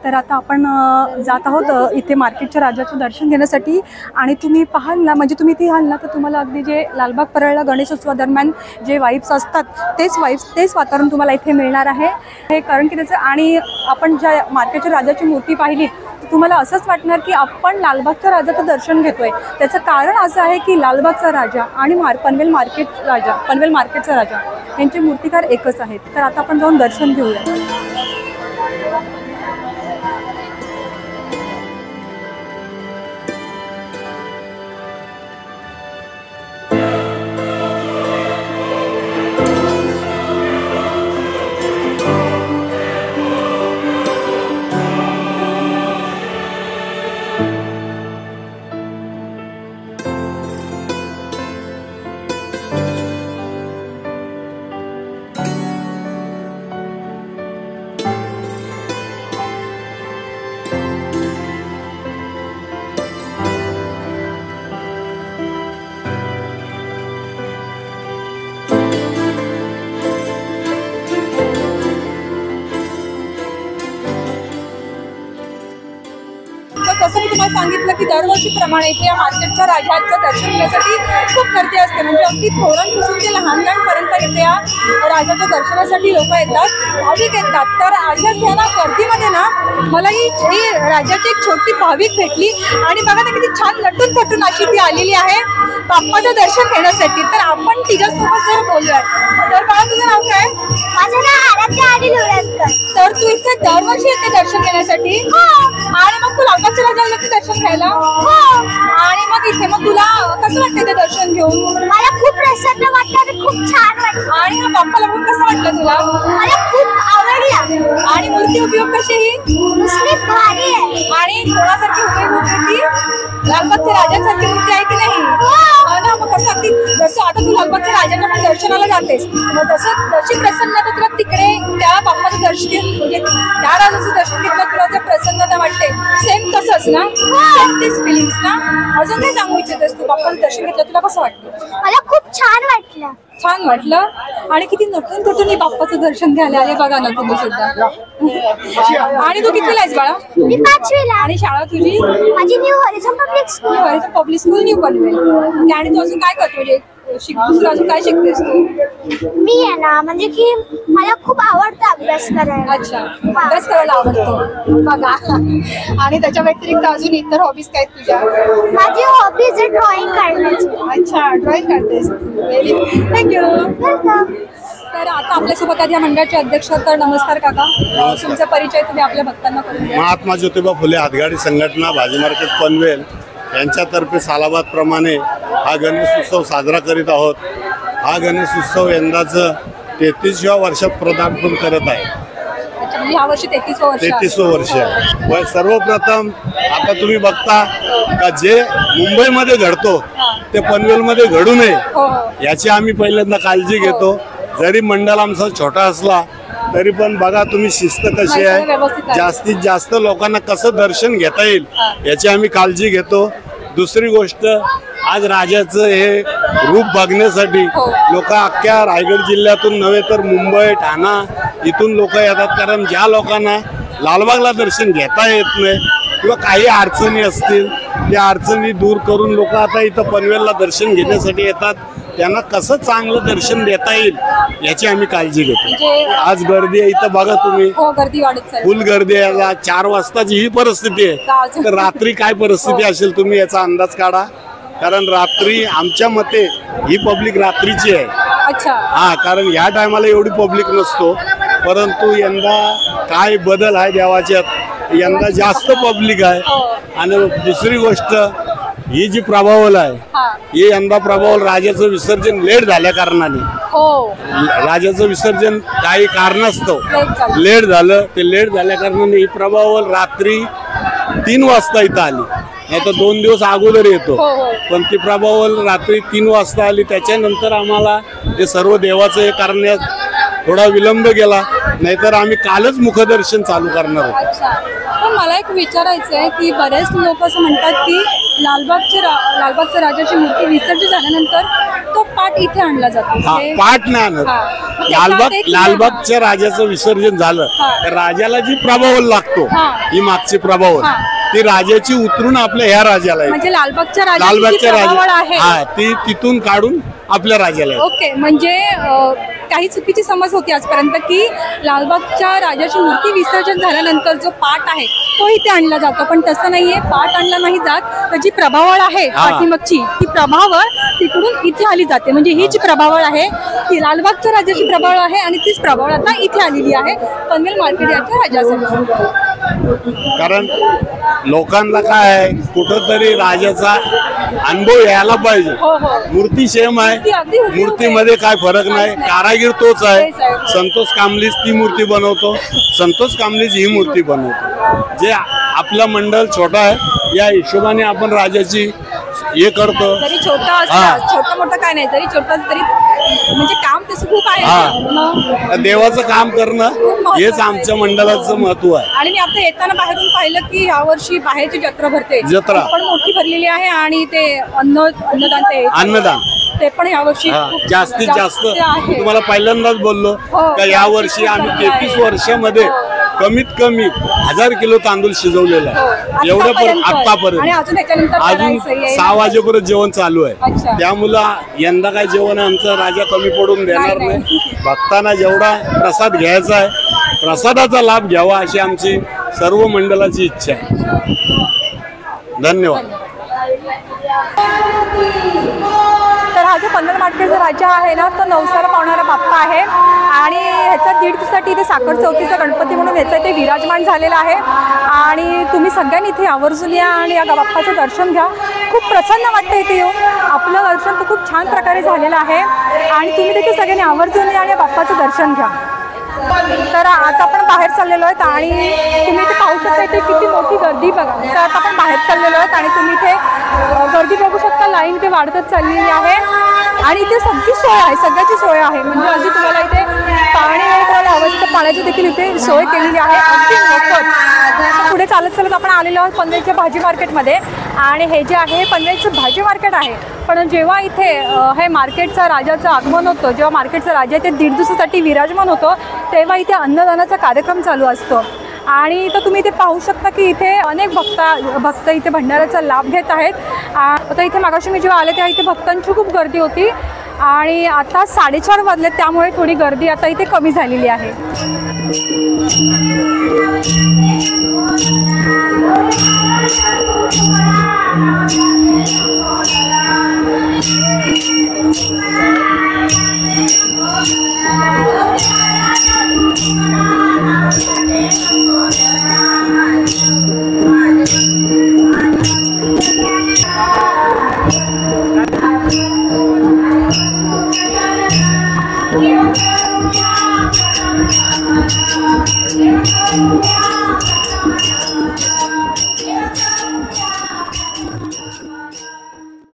तर आता आपण जात आहोत इथे मार्केटच्या राजाचं दर्शन घेण्यासाठी आणि तुम्ही पाहाल ना, म्हणजे तुम्ही इथे याल ना तर तुम्हाला अगदी जे लालबाग परळला गणेशोत्सवादरम्यान जे वाईब्स असतात तेच वातावरण तुम्हाला इथे मिळणार आहे. हे कारण की त्याचं आणि आपण ज्या मार्केटच्या राजाची मूर्ती पाहिली तर तुम्हाला असंच वाटणार की आपण लालबागच्या राजाचं दर्शन घेतोय. त्याचं कारण असं आहे की लालबागचा राजा आणि पनवेल मार्केटचा राजा यांचे मूर्तिकार एकच आहेत. तर आता आपण जाऊन दर्शन घेऊया. जसं मी तुम्हाला सांगितलं की दरवर्षीप्रमाणे इथे या मार्केटच्या राजाचं दर्शन घेण्यासाठी खूप गर्दी असते. म्हणजे अगदी थोरांपासून ते लहानपर्यंत इथे या राजाच्या दर्शनासाठी लोक येतात, भाविक येतात. तर अशाच या गर्दीमध्ये ना मला ही राजाची एक छोटी भाविक भेटली आणि बघा ना किती छान नटून थटून अशी ती आलेली आहे बाप्पाचं दर्शन घेण्यासाठी. तर आपण तिच्यासोबत जर बोलूया. तर बाळा तुझं नाव काय? माझं नाव आराध्या आणि लोणकर. तर तू इथे दरवर्षी येते दर्शन घेण्यासाठी? आणि मग तू लालबागच्या राजाला येते दर्शन घ्यायला? आणि मग इथे मग तुला कसं वाटतं ते दर्शन घेऊन? मला खूप प्रसन्न वाटलं आणि खूप छान वाटलं. आणि हा बाप्पाला बघून कसं वाटलं तुला? मला खूप आवडलं. आणि मूर्ती उपयोग कशी ही? नुसती भारी आहे. आणि कोणासारखी उपयोग होती? लालबागच्या राजासारखी मूर्ती आहे की नाही? ना मग कसं अगदी जसं आता तू लालबागच्या राजाच्या पण दर्शनाला जातेस मग जशी प्रसन्नता तुला तिकडे त्या बाप्पाचं दर्शन म्हणजे त्या राजाचं दर्शन घेतलं तुला जे प्रसन्नता वाटते सेम तसंच ना? सेम तीच फिलिंग्स ना? अजून काय सांगू इच्छितेस तू? बाप्पाचं दर्शन घेतलं तुला कसं वाटतं? मला खूप छान वाटलं. छान वाटलं. आणि किती नटून थटून बाप्पाचं दर्शन घ्यायला आले बघा ना तुम्ही सुद्धा. आणि तू कितीला आहेस बाळा? मी 5वीला. आणि शाळा तुझी? माझी new horizon public school new Panvel. आणि तू अजून काय करतो म्हणजे दुसरं अजून काय शिकतेस तू? मी आहे ना म्हणजे की मला खूप आवडतं अभ्यास करायला. अच्छा, अभ्यास करायला आवडतो बघा. आणि त्याच्या व्यतिरिक्त अजून इतर हॉबीज काय तुझ्या? माझी हॉबीज आहे ड्रॉइंग करण्याची. अच्छा, ड्रॉइंग करतेस. Very good, thank you. वेलकम. तर आता आपल्यासोबत आहे या मंडळाचे अध्यक्ष. तर नमस्कार काका, तुमचा परिचय तुम्ही आपल्या भक्तांना करून द्या. महात्मा ज्योतिबा फुले हातगाडी संघटना भाजी मार्केट पनवेल यांच्यातर्फे सालाबादप्रमाणे हा गणेश उत्सव साजरा करीत आहोत. हा गणेश उत्सव यंदाचं 33व्या वर्षात पदार्पण करत आहे. ह्या वर्षी 33वं वर्ष आहे. व सर्वप्रथम आता तुम्ही बघता का जे मुंबईमध्ये घडतो ते पनवेलमध्ये घडू नये याची आम्ही पहिल्यांदा काळजी घेतो. जरी मंडळ आमचा छोटा असला तरी पण बघा तुम्ही शिस्त कशी आहे, जास्तीत जास्त लोकांना कसं दर्शन घेता येईल याची आम्ही काळजी घेतो. दुसरी गोष्ट, आज राजाचं हे रूप बघण्यासाठी लोक अख्ख्या रायगड जिल्ह्यातून नव्हे तर मुंबई, ठाणा इथून लोक येतात. कारण ज्या लोकांना लालबागला दर्शन घेता येत नाही किंवा काही अडचणी असतील त्या अडचणी दूर करून लोक आता इथं पनवेलला दर्शन घेण्यासाठी येतात. त्यांना कसं चांगलं दर्शन देता येईल याची आम्ही काळजी घेतो. आज गर्दी आहे इथं बघा तुम्ही, फुल गर्दी आहे. 4 वाजताची ही परिस्थिती आहे तर रात्री काय परिस्थिती असेल तुम्ही याचा अंदाज काढा. कारण रात्री आमच्या मते ही पब्लिक रात्रीची आहे. हा, कारण या टायमाला एवढी पब्लिक नसतो. परंतु यंदा काय बदल आहे देवाच्यात, यंदा जास्त पब्लिक आहे. आणि दुसरी गोष्ट, ही जी प्रभावल आहे ही यंदा प्रभावल राजाचं विसर्जन लेट झाल्या कारणाने, राजाचं विसर्जन काही कारणास्तव लेट झालं. ते लेट झाल्या कारणाने ही प्रभावल रात्री 3 वाजता इथं आली. नाही तर 2 दिवस अगोदर येतो, पण ती प्रभावल रात्री 3 वाजता आली. त्याच्यानंतर आम्हाला हे सर्व देवाचं हे करण्यात थोडा विलंब गेला, नाहीतर आम्ही कालच मुखदर्शन चालू करणार आहोत. पण मला एक विचारायचं आहे की बरेच लोक असं म्हणतात की लालबागच्या राजाची मूर्ती विसर्जन झाल्यानंतर तो पाट इथे आणला जातो हा हे- पाठ नाही आणत. हा. मग त्याच्यात लालबाग एक- लालबागच्या राजाचं विसर्जन झालं हा. तर राजाला जी प्रभावल लागतो हा. ही मागची प्रभावल हा. ती राजाची उतरून आपल्या ह्या राजाला येते. म्हणजे लालबागच्या राजाची लालबागच्या जी प्रभावळ राजा आहे हा ती तिथून काढून आपल्या राजाला येते. ओके म्हणजे काही चुकीची समज होती आजपर्यंत की लालबागच्या राजाची मूर्ती विसर्जन झाल्यानंतर जो पाट आहे तो इथे आणला जातो, पण तसं नाहीये. पाट आणला नाही जात, तर जी प्रभावळ आहे हा. पाठीमागची ती प्रभावळ तिकडून इथे आली जाते. म्हणजे ही जी प्रभावळ आहे ती लालबागच्या राजाची प्रभावळ आहे आणि तीच प्रभावळ आता इथे आलेली आहे पनवेल मार्केट याच्या राजासाठी. कारण लोकांना काय आहे कुठंतरी राजाचा अनुभव यायला पाहिजे. हो हो मूर्ती सेम आहे, ती अगदी हुबेहूब आहे. मूर्तीमध्ये काय फरक नाही. काहीच नाही. कारागीर तोच आहे. तेच आहे. संतोष कांबलीच ती मूर्ती बनवतो, संतोष कांबलीच ही मूर्ती बनवतो. जे आपलं मंडळ छोटा आहे या हिशोबाने आपण राजाची हे करतो. जरी छोटा हा. असला छोटं मोठं काय नाही, जरी छोटं तरी म्हणजे काम तसं खूप आहे. हा. मग देवाचं काम करणं महत्त्वाचं हेच आहे. आमच्या मंडळाचं महत्व आहे. आणि मी आता येताना बाहेरून पाहिलं की यावर्षी बाहेरची जत्रा भरते, जत्रा. पण मोठी भरलेली आहे आणि ते अन्नदान अन्नदान ते पण यावर्षी हा, खूप जास्तीत जास्त आहे. तुम्हाला पहिल्यांदाच बोललो हो, का या वर्षी आम्ही 33 वर्षामध्ये कमीत कमी 1000 किलो तांदूळ शिजवलेला हो, आहे. एवढं पण आणि आतापर्यंत अजून ह्याच्यानंतर अजून करायचं आहे. 6 वाजेपर्यंत जेवण चालू आहे. अच्छा. त्यामुळं यंदा काय जेवण आहे आमचं राजा कमी पडून देणार नाही, नाही. भक्तांना जेवढा प्रसाद घ्यायचा आहे प्रसादाचा लाभ घ्यावा अशी आमची सर्व मंडळाची इच्छा आहे. धन्यवाद. तर हा जो पनवेल मार्केटचा राजा आहे ना तो नवसाला पावणारा बाप्पा आहे आणि ह्याचा 1.5 दिवसासाठी इथे साखर चौथीचा गणपती म्हणून ह्याचा इथे विराजमान झालेला आहे. आणि तुम्ही सगळ्यांनी इथे आवर्जून या आणि या बाप्पाचं दर्शन घ्या. खूप प्रसन्न वाटतं इथे येऊन. आपलं दर्शन तर खूप छान प्रकारे झालेलं आहे आणि तुम्ही देखील सगळ्यांनी आवर्जून या आणि या बाप्पाचं दर्शन घ्या. तर आता आपण बाहेर चाललेलो आहेत आणि तुम्ही इथे पाहू शकता इथे किती मोठी गर्दी बघा. तर आता आपण बाहेर चाललेलो आहेत आणि तुम्ही इथे गर्दी बघू शकता. लाईन इथे वाढतच चाललेली आहे आणि इथे सगळी सोय आहे, सगळ्याची सोय आहे. म्हणजे अगदी तुम्हाला इथे पाणी वगैरे कोणाला हवं असेल तर पाण्याची देखील इथे सोय केलेली आहे अगदी मोफत. पुढे चालत चालत आपण आलेलो आहोत पनवेलच्या भाजी मार्केटमध्ये आणि हे जे आहे पनवेलचं भाजी मार्केट आहे. पण जेव्हा इथे हे मार्केटचा राजाचं आगमन होतं, जेव्हा मार्केटचा राजा इथे 1.5 दिवसासाठी विराजमान होतो तेव्हा इथे अन्नदानाचा कार्यक्रम चालू असतो. आणि इथं तुम्ही इथे पाहू शकता की इथे अनेक भक्त इथे भंडाऱ्याचा लाभ घेत आहेत. आता इथे मागाशी मी जेव्हा आले तेव्हा इथे भक्तांची खूप गर्दी होती आणि आता 4:30 वाजले त्यामुळे थोडी गर्दी आता इथे कमी झालेली आहे.